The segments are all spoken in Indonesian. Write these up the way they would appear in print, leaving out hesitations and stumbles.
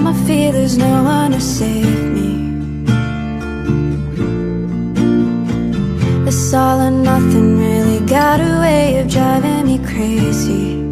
time I feel there's no one to save me. This all or nothing really got a way of driving me crazy.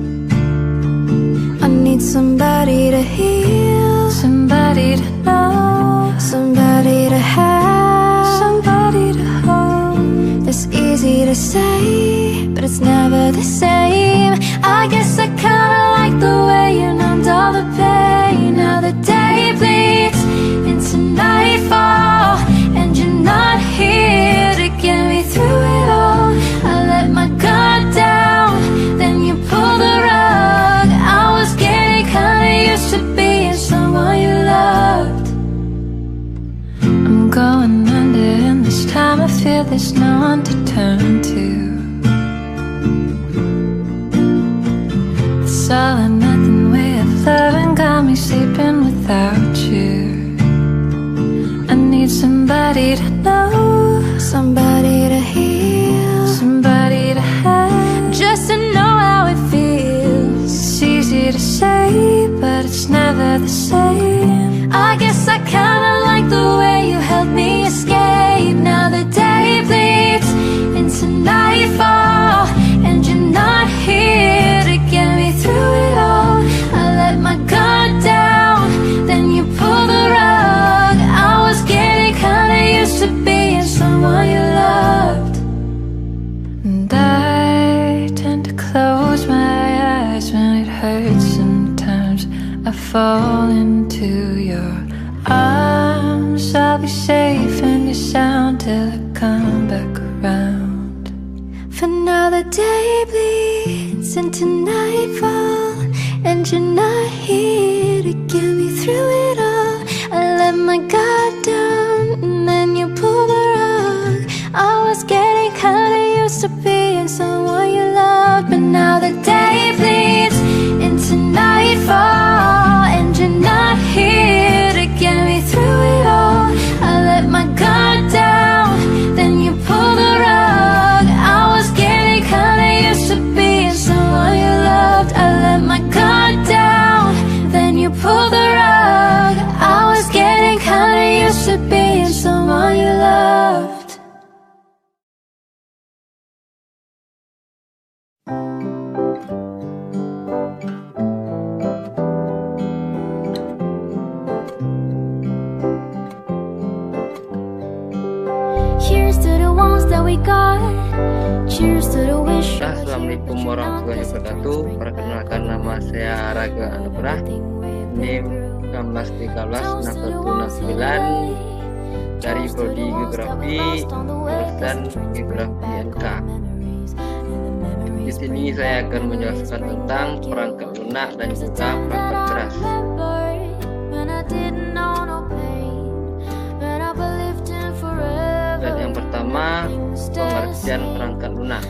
I need somebody to heal, somebody to know, somebody to have, somebody to hold. It's easy to say, but it's never the same. I guess I kinda like the way you numbed all the pain. Now the day bleeds into nightfall, and you're not here to get me through it all. I let my guard down, then you pulled the rug. I was getting kinda used to being someone you loved. I'm going under, and this time I feel there's no one to turn to. This all or nothing way of loving got me sleeping without you. I need somebody to know, somebody to heal, somebody to have, just to know how it feels. It's easy to say, but it's never the same. I guess I kinda like the way you helped me escape. Now the day bleeds into nightfall, and you're not here to get me through it all. I let my guard down, then you pulled the rug. I was getting kinda used to being someone you loved. And I tend to close my eyes when it hurts. Sometimes I fall into your arms. I'll be safe in your sound till I come back around. For now the day bleeds into nightfall, and you're not here to get me through it all. I let my guard down, and then you pulled the rug. I was getting kinda used to being someone you loved. But now the day bleeds into nightfall, and you're not here to get me through it all. I let my guard down, then you pulled the rug. I was getting kinda used to being someone you loved. I let my guard down, then you pulled the rug. I was getting kinda used to being someone you loved. Cheers to the ones that we got. Cheers to the wish. Assalamualaikum warahmatullahi wabarakatuh. Perkenalkan, nama saya Raga Anugrah, NIM 19136169 dari prodi Geografi jurusan Geografi NK. Di sini saya akan menjelaskan tentang perangkat lunak dan juga perangkat keras. Dan yang pertama, pengertian perangkat lunak,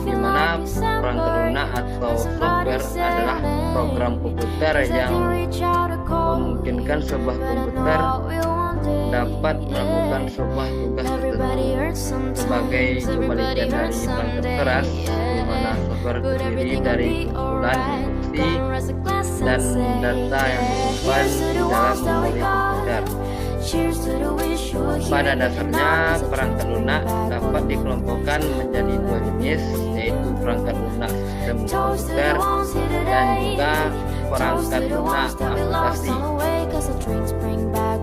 di mana perangkat lunak atau software adalah program komputer yang memungkinkan sebuah komputer dapat melakukan sebuah tugas tertentu. Sebagai kebalikan dari perangkat keras, di mana software terdiri dari kumpulan instruksi dan data yang disimpan di dalam memori komputer. Pada dasarnya, perangkat lunak dapat dikelompokkan menjadi dua jenis, yaitu perangkat lunak sistem komputer dan juga perangkat lunak aplikasi.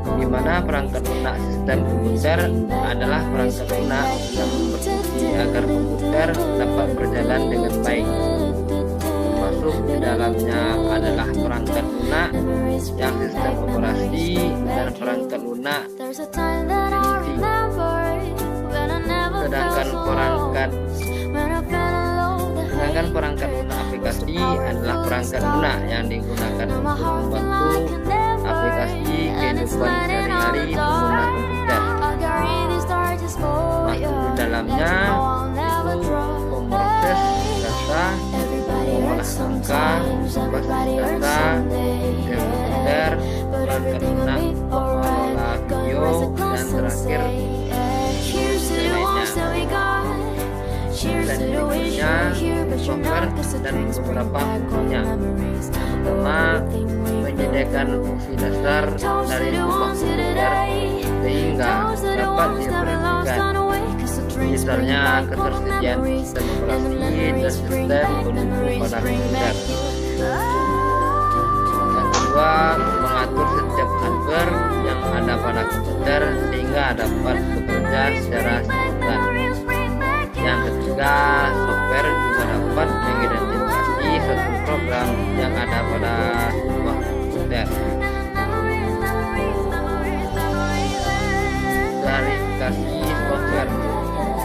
Di mana perangkat lunak sistem komputer adalah perangkat lunak yang berfungsi agar komputer dapat berjalan dengan baik. Termasuk di dalamnya adalah perangkat lunak yang sistem operasi dan perangkat lunak inti. Sedangkan perangkat lunak aplikasi adalah perangkat lunak yang digunakan untuk membantu aplikasi kehidupan sehari-hari pengguna komputer. Masuk di dalamnya itu pemroses data, mengolah angka, basis data, komputer, perangkat lunak mengelola video, dan terakhir dan berikutnya software dan beberapa fungsinya. Pertama, menjadi menyediakan fungsi dasar dari sebuah komputer sehingga dapat diaplikasikan, misalnya ketersediaan sistem operasi dan sistem pendukung pada komputer. Yang kedua, mengatur setiap hardware yang ada pada komputer sehingga dapat bekerja secara simultan. Yang ketiga, software juga dapat mengidentifikasi satu program yang ada pada sebuah komputer. Klarifikasi software.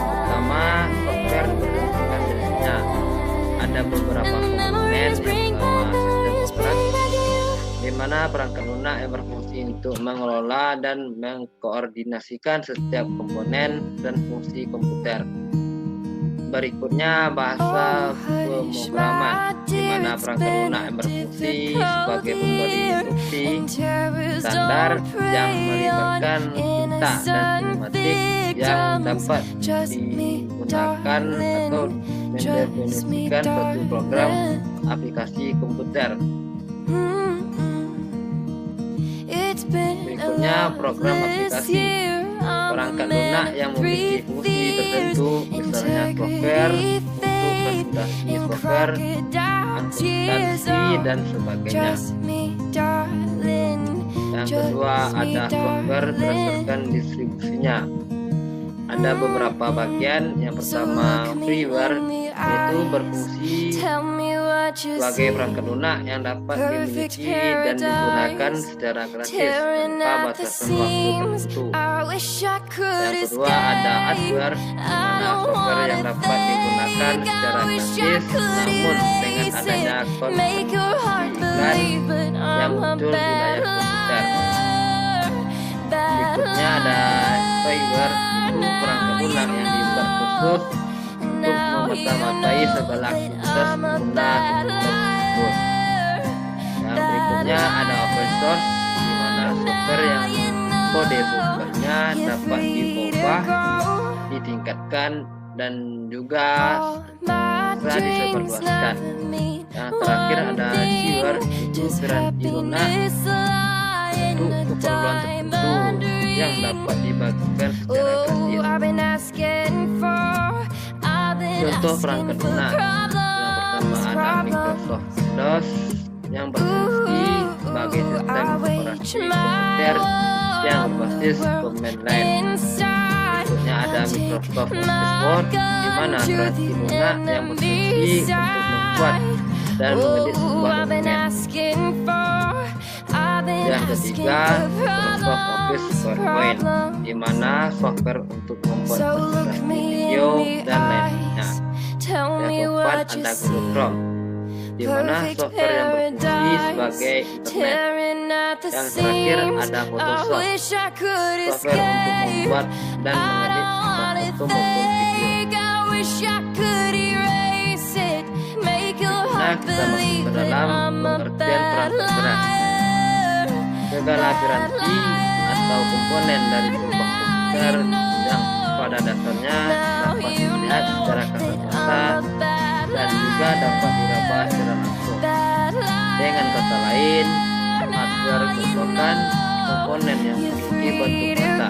Pertama, software berdasarkan jenisnya. Ada beberapa komponen yang pertama sistem operasi, di mana perangkat lunak yang berfungsi untuk mengelola dan mengkoordinasikan setiap komponen dan fungsi komputer. Berikutnya bahasa pemrograman, di mana perangkat lunak yang berfungsi sebagai pemberi instruksi standar yang melibatkan tinta dan sinematik yang dapat digunakan atau mendefinisikan suatu program aplikasi komputer. Berikutnya program aplikasi. Perangkat lunak yang memiliki fungsi tertentu, misalnya software untuk presentasi software, akuntansi, dan sebagainya. Yang kedua, ada software berdasarkan distribusinya. Ada beberapa bagian. Yang pertama, freeware, yaitu berfungsi sebagai perangkat lunak yang dapat dimiliki dan digunakan secara gratis tanpa batasan waktu tertentu. Yang kedua, ada hardware, di mana software yang dapat digunakan secara gratis namun dengan adanya konflik yang muncul di layar komputer. Berikutnya ada spyware, itu perangkat lunak yang dibuat khusus untuk memata-matai segala aktivitas pengguna komputer tersebut. Yang berikutnya ada open source, di mana software yang kode softwarenya dapat diubah, ditingkatkan, dan juga bisa disebarluaskan. Yang terakhir ada shareware, itu piranti lunak untuk keperluan tertentu yang dapat dibagikan secara gratis. Contoh perangkat lunak, yang pertama ada Microsoft Windows yang berfungsi sebagai sistem operasi komputer yang berbasis command line. Berikutnya ada Microsoft Office Word, di mana piranti lunak yang berfungsi untuk membuat dan mengedit sebuah dokumen. Yang ketiga, Microsoft Office PowerPoint, di mana software untuk membuat presentasi video dan lainnya. Yang keempat, ada Google Chrome, di mana software yang berfungsi sebagai internet. Yang terakhir, ada Photoshop, software untuk membuat dan mengedit sebuah foto maupun video. Nah, kita masuk ke dalam pengertian perangkat keras. Segala piranti atau komponen dari sebuah komputer yang pada dasarnya dapat dilihat secara kasat mata dan juga dapat diraba secara langsung. Dengan kata lain, hardware merupakan komponen yang memiliki bentuk nyata.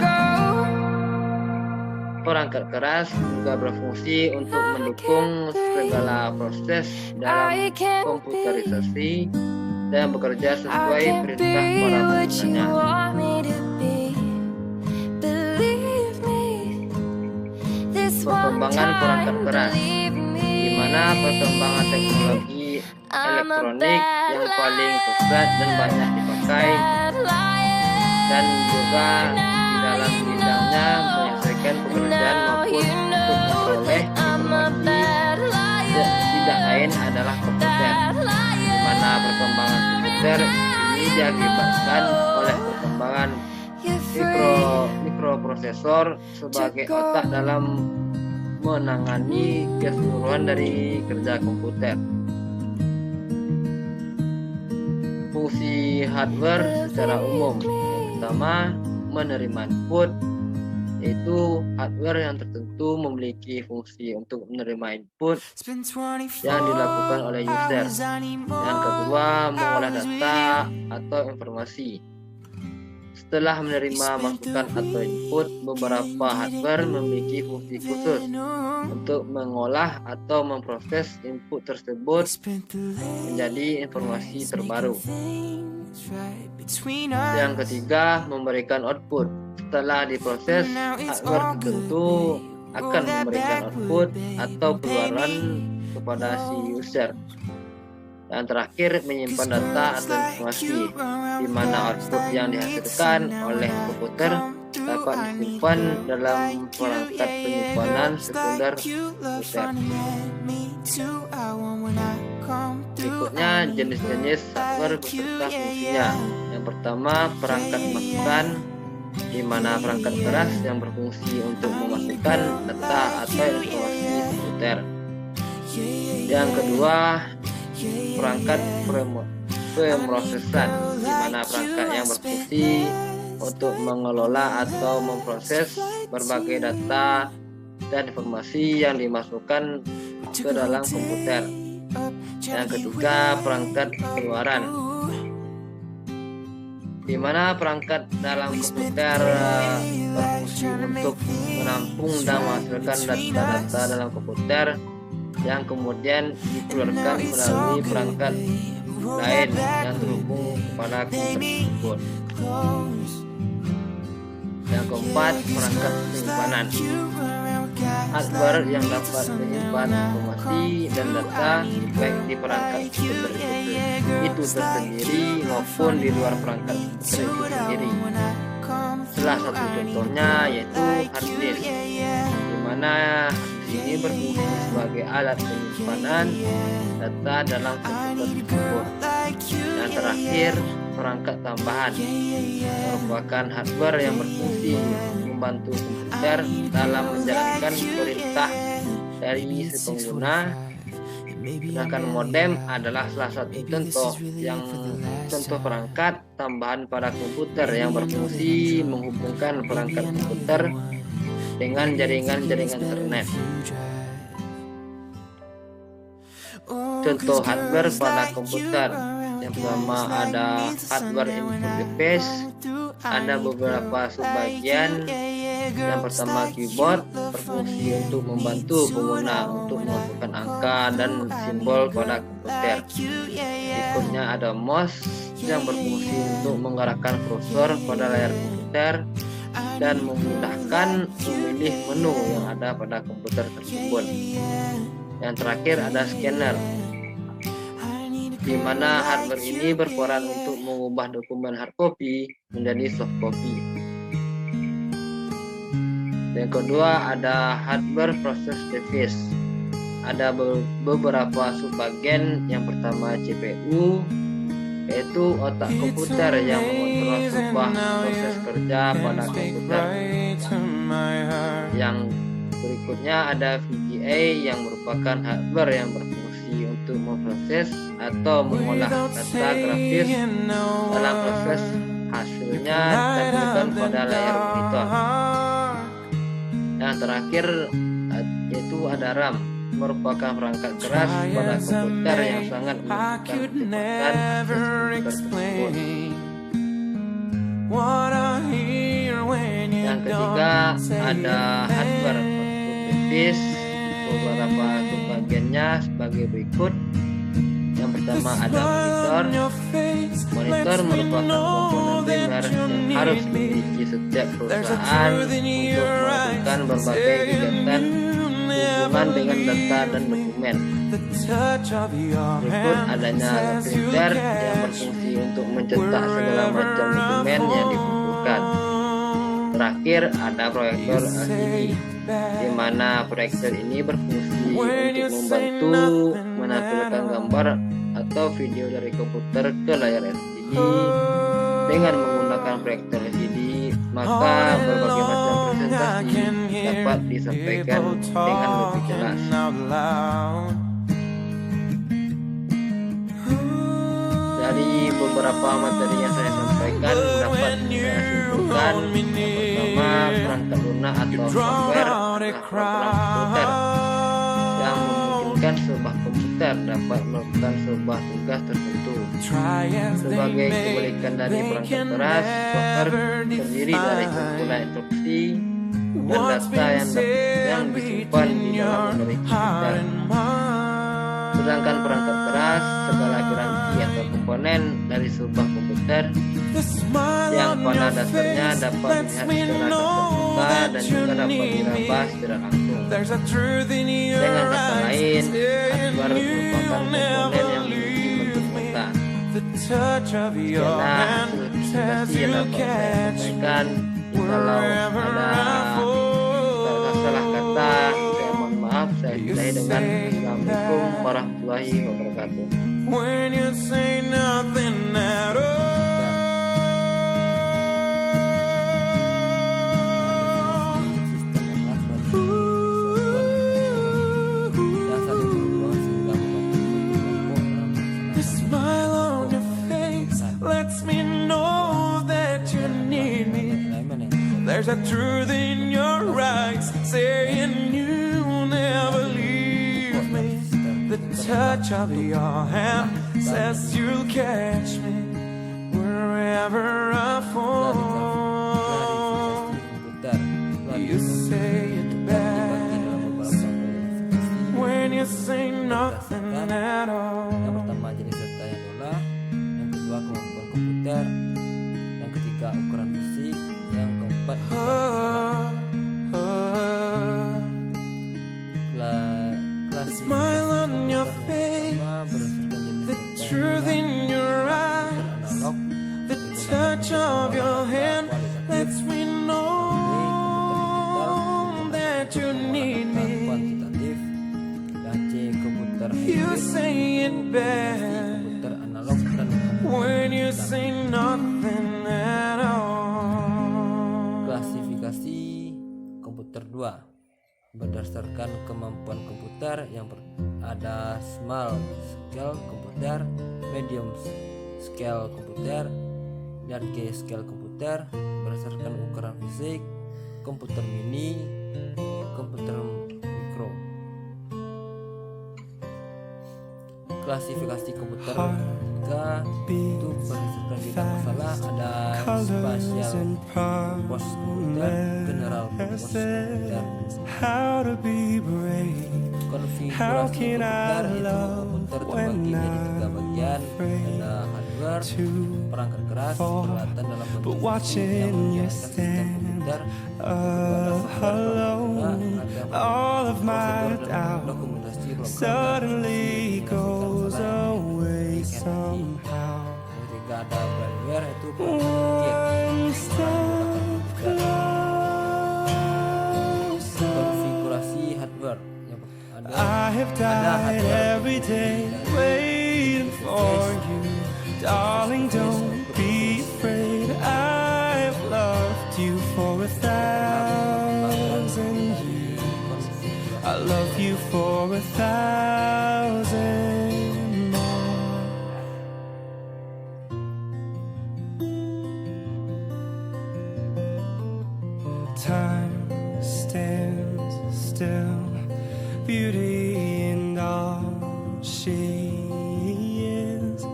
Perangkat keras juga berfungsi untuk mendukung segala proses dalam komputerisasi dan bekerja sesuai perintah para penggunanya. Perkembangan perangkat keras, di mana perkembangan teknologi elektronik yang paling pesat dan banyak dipakai, dan juga di dalam bidangnya menyelesaikan pekerjaan maupun untuk memperoleh informasi, tidak lain adalah komputer. Mana perkembangan komputer ini diakibatkan oleh perkembangan mikroprosesor sebagai otak dalam menangani keseluruhan dari kerja komputer. Fungsi hardware secara umum, yang pertama menerima input, yaitu hardware yang tertentu itu memiliki fungsi untuk menerima input yang dilakukan oleh user. Yang kedua, mengolah data atau informasi. Setelah menerima masukan atau input, beberapa hardware memiliki fungsi khusus untuk mengolah atau memproses input tersebut menjadi informasi terbaru. Yang ketiga, memberikan output. Setelah diproses, hardware tertentu akan memberikan output atau keluaran kepada si user. Yang terakhir, menyimpan data atau informasi, di mana output yang dihasilkan oleh komputer dapat disimpan dalam perangkat penyimpanan sekunder user. Berikutnya, jenis-jenis hardware beserta fungsinya. Yang pertama, perangkat masukan, di mana perangkat keras yang berfungsi untuk memasukkan data atau informasi komputer. Yang kedua, perangkat pemrosesan, di mana perangkat yang berfungsi untuk mengelola atau memproses berbagai data dan informasi yang dimasukkan ke dalam komputer. Yang ketiga, perangkat keluaran, di mana perangkat dalam komputer berfungsi untuk menampung dan menghasilkan data-data dalam komputer yang kemudian dikeluarkan melalui perangkat lain yang terhubung kepada komputer tersebut. Yang keempat, perangkat penyimpanan, hardware yang dapat menyimpan informasi dan data baik di perangkat komputer itu tersendiri maupun di luar perangkat komputer itu sendiri. Salah satu contohnya yaitu hard disk, di mana ini berfungsi sebagai alat penyimpanan data dalam komputer tersebut. Yang terakhir, perangkat tambahan merupakan hardware yang berfungsi membantu komputer dalam menjalankan perintah dari si pengguna. Sedangkan modem adalah salah satu contoh perangkat tambahan pada komputer yang berfungsi menghubungkan perangkat komputer dengan jaringan-jaringan internet. Contoh hardware pada komputer, yang pertama ada hardware input device, ada beberapa subbagian. Yang pertama, keyboard berfungsi untuk membantu pengguna untuk memasukkan angka dan simbol pada komputer. Berikutnya ada mouse yang berfungsi untuk mengarahkan kursor pada layar komputer dan memudahkan memilih menu yang ada pada komputer tersebut. Yang terakhir ada scanner, di mana hardware ini berperan untuk mengubah dokumen hard copy menjadi soft copy. Yang kedua ada hardware process device. Ada beberapa subbagian. Yang pertama CPU, yaitu otak komputer yang mengontrol sebuah proses kerja pada komputer. Yang berikutnya ada VGA yang merupakan hardware yang berfungsi untuk memproses atau mengolah data grafis dalam proses hasilnya ditampilkan pada layar monitor. Yang terakhir yaitu ada RAM, merupakan perangkat keras pada komputer yang sangat membutuhkan kecepatan tersebut. Yang ketiga ada hardware device, beberapa subbagiannya sebagai berikut. Yang pertama ada monitor. Monitor merupakan komponen primer yang harus dimiliki setiap perusahaan untuk melakukan berbagai kegiatan hubungan dengan data dan dokumen. Berikut adanya printer yang berfungsi untuk mencetak segala macam dokumen yang dibutuhkan. Terakhir ada proyektor LCD, di mana proyektor ini berfungsi untuk membantu menampilkan gambar atau video dari komputer ke layar LCD. Dengan menggunakan proyektor LCD, maka berbagai macam presentasi dapat disampaikan dengan lebih jelas. Dari beberapa materi yang saya sampaikan dapat saya simpulkan, yang pertama perangkat lunak atau software program komputer yang memungkinkan sebuah komputer dapat melakukan sebuah tugas tertentu. Sebagai kebalikan dari perangkat keras, software terdiri dari kumpulan instruksi dan data yang disimpan di dalam memori komputer. Sedangkan perangkat keras segala piranti atau komponen dari sebuah komputer yang pada dasarnya dapat dilihat secara terbuka dan juga dapat diraba secara langsung. Dengan kata lain, hardware merupakan komponen yang memiliki bentuk nyata. Sekianlah hasil yang dapat saya sampaikan. Kalau ada salah kata, saya mohon maaf. Saya akhiri dengan Assalamualaikum warahmatullahi wabarakatuh. When you say nothing at all. The smile on your face lets me know that you need me. There's a truth in your eyes saying you'll never leave me. The touch of your hand says you'll catch me wherever I fall. You say it best when you say nothing at all. Yang pertama jenis data yang olah, yang kedua kemampuan komputer, yang ketiga ukuran fisik, yang keempat Smile on your face, the truth in your eyes, the touch of your hand lets me know that you need me. kuantitatif, yang C komputer You hybrid, say it best komputer analog dan when you say nothing at all. klasifikasi komputer 2 berdasarkan kemampuan komputer yang ada small scale komputer, medium scale komputer, dan K scale komputer. Berdasarkan ukuran fisik, komputer mini, komputer mikro. Klasifikasi komputer itu berdasarkan bidang masalah, ada spatial purpose komputer, general purpose komputer. How to be brave. Konfigurasi komputer itu komputer terbagi menjadi 3 bagian, ada hardware, perangkat keras, peralatan dalam bentuk fisik yang menjalankan sistem komputer, All of my doubt dokumentasi program suddenly goes away somehow. Ketika ada firmware itu One step closer. konfigurasi hardware yang ada I have died every day waiting for you. Darling, don't be afraid. I've loved you for 1,000 years. I love you for 1,000 more. Time stands still, beauty in all she is.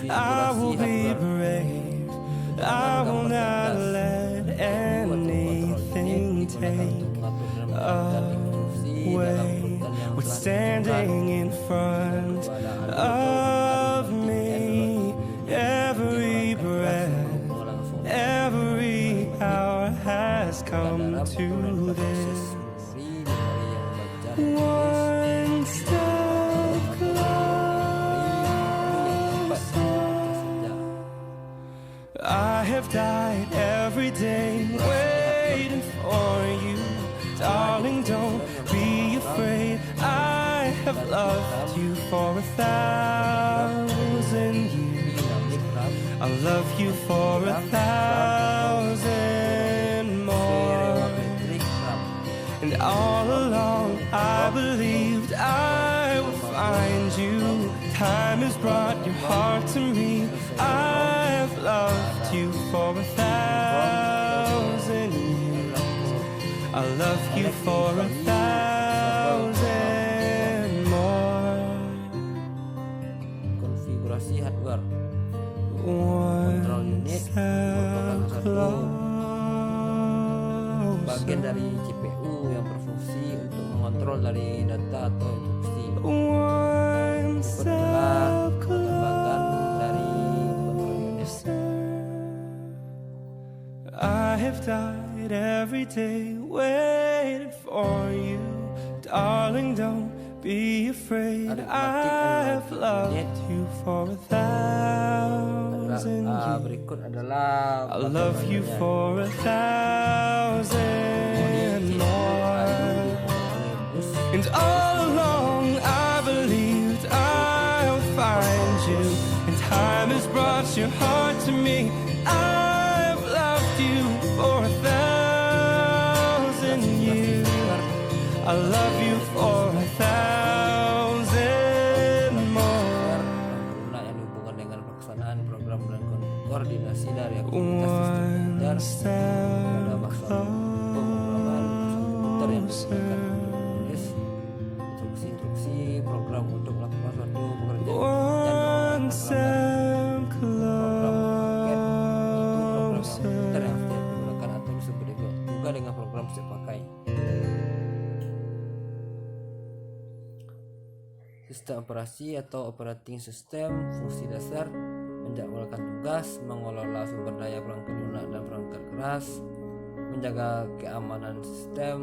I will be brave, I will not let anything take away what's standing in front of me. Every breath, every hour has come to this. One step closer. I have died every day waiting for you. Darling, don't be afraid. I have loved you for 1,000 years. I'll love you for 1,000 more. And all along I believed I would find you. Time has brought your heart to me. I've loved you for 1,000 years. I'll love you for 1,000 more. Konfigurasi hardware. One Control unit merupakan step satu bagian closer. dari CPU yang berfungsi untuk mengontrol dari data atau instruksi. One Berikut adalah step pengembangan dari control unit. I have died every day waiting for you, darling. Don't be afraid. I've loved you for 1,000 years. Berikut adalah I'll love you bagiannya. for 1,000 more. And all along I believed I'll find you, and time has brought your heart to me. I've loved you for 1,000 years. I love you for 1,000 more. Guna yang dihubungkan dengan pelaksanaan program dan koordinasi dari aktivitas sistem One komputer. Pada step masa pemrograman komputer yang menggunakan menulis instruksi-instruksi program untuk melakukan suatu pekerjaan dan one menggunakan step program paket, yaitu program closer. komputer yang setiap digunakan atau disebut juga dengan program siap pakai. Sistem operasi atau operating system fungsi dasar menjadwalkan tugas, mengelola sumber daya perangkat lunak dan perangkat keras, menjaga keamanan sistem,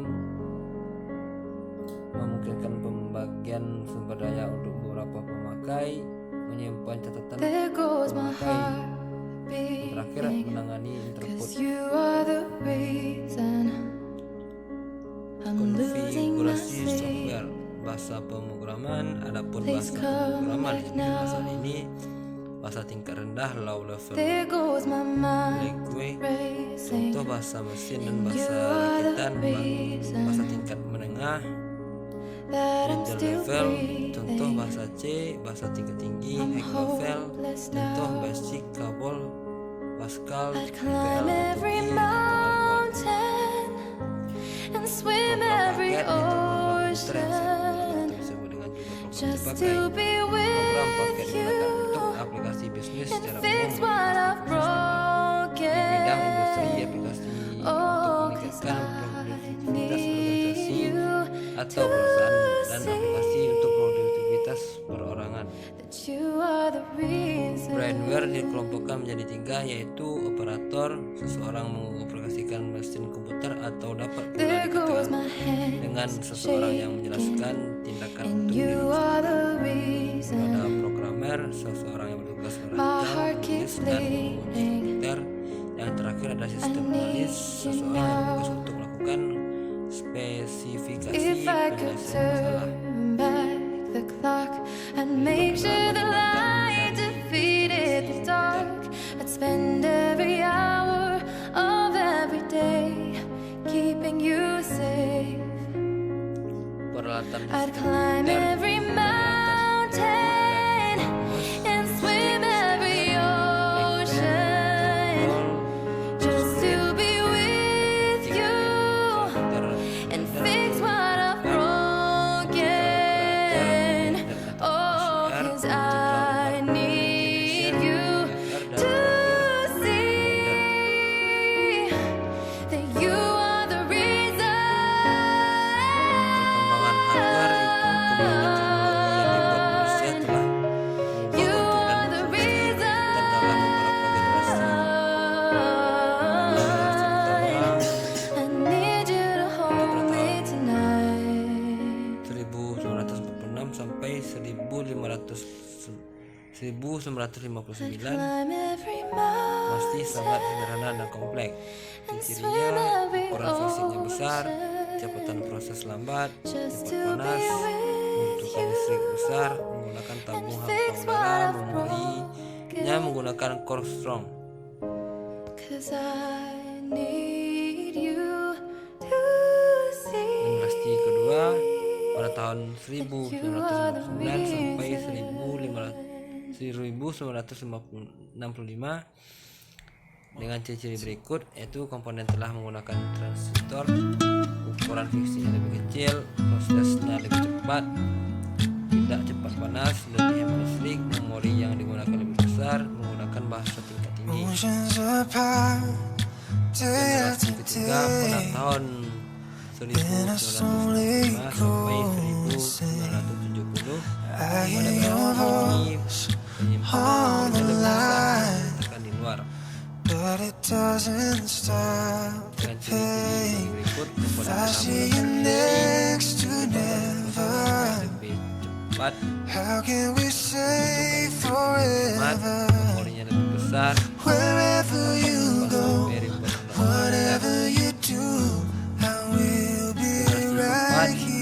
memungkinkan pembagian sumber daya untuk beberapa pemakai, menyimpan catatan There goes my pemakai, heart dan terakhir beating, menangani input. 'cause you are the reason I'm losing my Konfigurasi sleep. software bahasa pemrograman. Adapun Please bahasa come pemrograman back yang dibahas now. ini bahasa tingkat rendah low level, There goes my mind language, racing. contoh bahasa mesin dan And bahasa you are the rakitan, reason bahasa tingkat menengah, that I'm middle still level, contoh breathing. bahasa C, bahasa tingkat tinggi, I'm high level, hopeless contoh now. basic, Cabol, Pascal, I'd PL, climb every Tuki, mountain and swim every paket yaitu program komputer yang ocean disebut dengan juga program just dipakai. to be Program paket with digunakan you untuk aplikasi bisnis and secara fix umum, what I've di bidang industri, broken. aplikasi untuk Oh, 'cause meningkatkan I produktivitas organisasi need you atau to perusahaan, dan see aplikasi untuk produktivitas perorangan. that you are the reason. Brainware dikelompokkan menjadi 3, yaitu operator, seseorang mengaplikasikan mesin komputer atau dapat pula There goes dikatakan my hand dengan seseorang yang shaking, menjelaskan tindakan and untuk you are the ada reason. programmer, seseorang yang bertugas My merancang, heart menulis, keeps dan menguji bleeding. komputer. Yang terakhir ada sistem I need analis, you seseorang yang now. bertugas untuk melakukan spesifikasi If I could penyelesaian masalah. turn back the clock and make sure the light defeated the dark, I'd spend every hour of every day keeping you safe. Peralatan I'd sistem climb komputer, every peralatan mountain and swim every ocean just to be with you and fix what I've broken. Oh, 'cause I need you to see that you are the reason. Perkembangan hardware itu kembangkan teknologi yang dibuat manusia telah You mengubah are bentuk the dan fungsi komputer dalam beberapa generasi. I need you to hold me tonight. 1946 sampai 1959 Climb every masih sangat mountain sederhana dan kompleks. and swim Cirinya every ukuran fisiknya besar, ocean kecepatan proses lambat, just cepat to be panas, with membutuhkan listrik besar, menggunakan tabung hampa udara, memorinya menggunakan core strong. 'Cause I need you to see. Generasi kedua pada tahun 1959 sampai 1965 dengan ciri-ciri berikut, yaitu komponen telah menggunakan transistor, ukuran fiksinya lebih kecil, prosesnya lebih cepat, tidak cepat panas, lebih hemat listrik, memori yang digunakan lebih besar, menggunakan bahasa tingkat tinggi. Generasi ketiga pada tahun 1995 sampai 1970 pada generasi ini penyimpanan lebih besar tekan di luar. Dengan ciri-ciri berikut, komponen lebih cepat, memorinya lebih besar,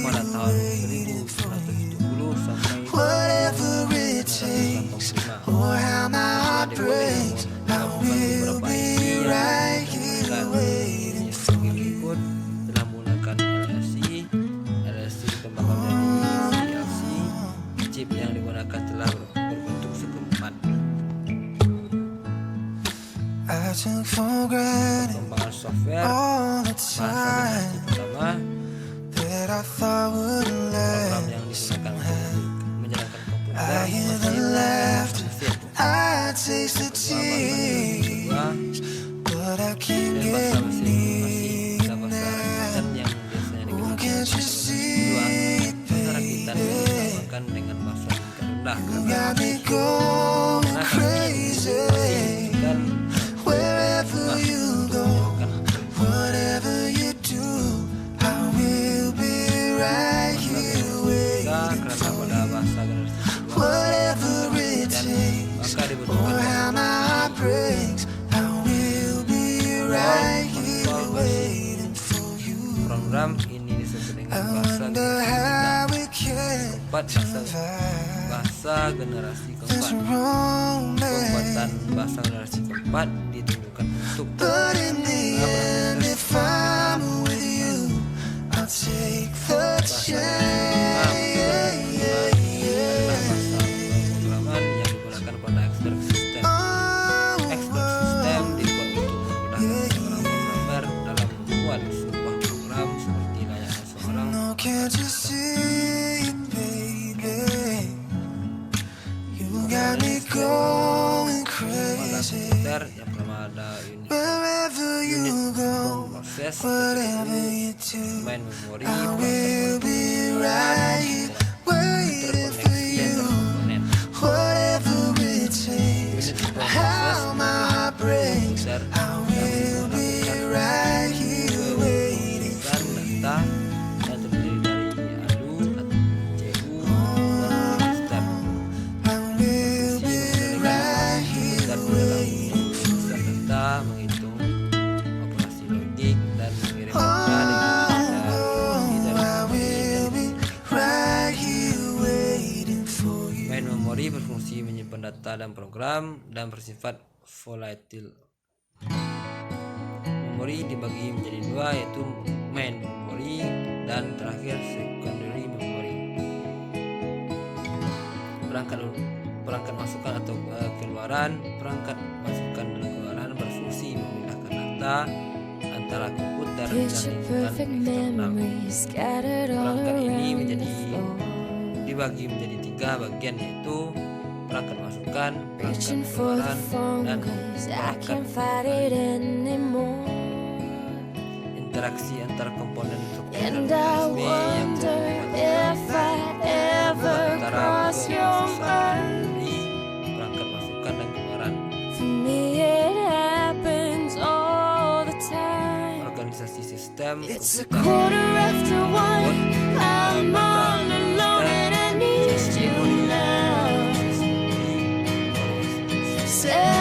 pada tahun 1970 sampai 1995 berikut telah menggunakan LSI dikembangkan menjadi CLC. Chip yang digunakan telah berbentuk sekeempat. Perkembangan software, bahasa generasi pertama, program yang digunakan untuk menjalankan komputer, mesin, bahasa mesin dan bahasa rakitan yang biasanya digunakan bahasa rakitan yang dikembangkan dengan bahasa tingkat rendah program ini disebut dengan bahasa generasi keempat. Pembuatan bahasa generasi keempat ditunjukkan untuk pemrograman yang digunakan pada Expert System. Expert System dibuat untuk memudahkan seorang programmer dalam membuat sebuah program seperti layaknya seorang komputer yang pertama ada unit proses, main memori, interkoneksi dan komponen. Unit proses komputer data yang terdiri dari ALU, CPU, dan register. Data menghitung operasi logik dan mengirim data main memori berfungsi menyimpan data dan program dan bersifat volatile. Memori dibagi menjadi dua, yaitu main memory dan terakhir secondary memory. Perangkat masukan atau keluaran. Perangkat masukan dan keluaran berfungsi memindahkan data antara komputer dan lingkungan eksternal. Perangkat ini dibagi menjadi tiga bagian, yaitu perangkat masukan, perangkat keluaran, dan perangkat interaksi antar komponen struktur dan mekanisme yang antara perangkat masukan dan keluaran. Organisasi sistem Say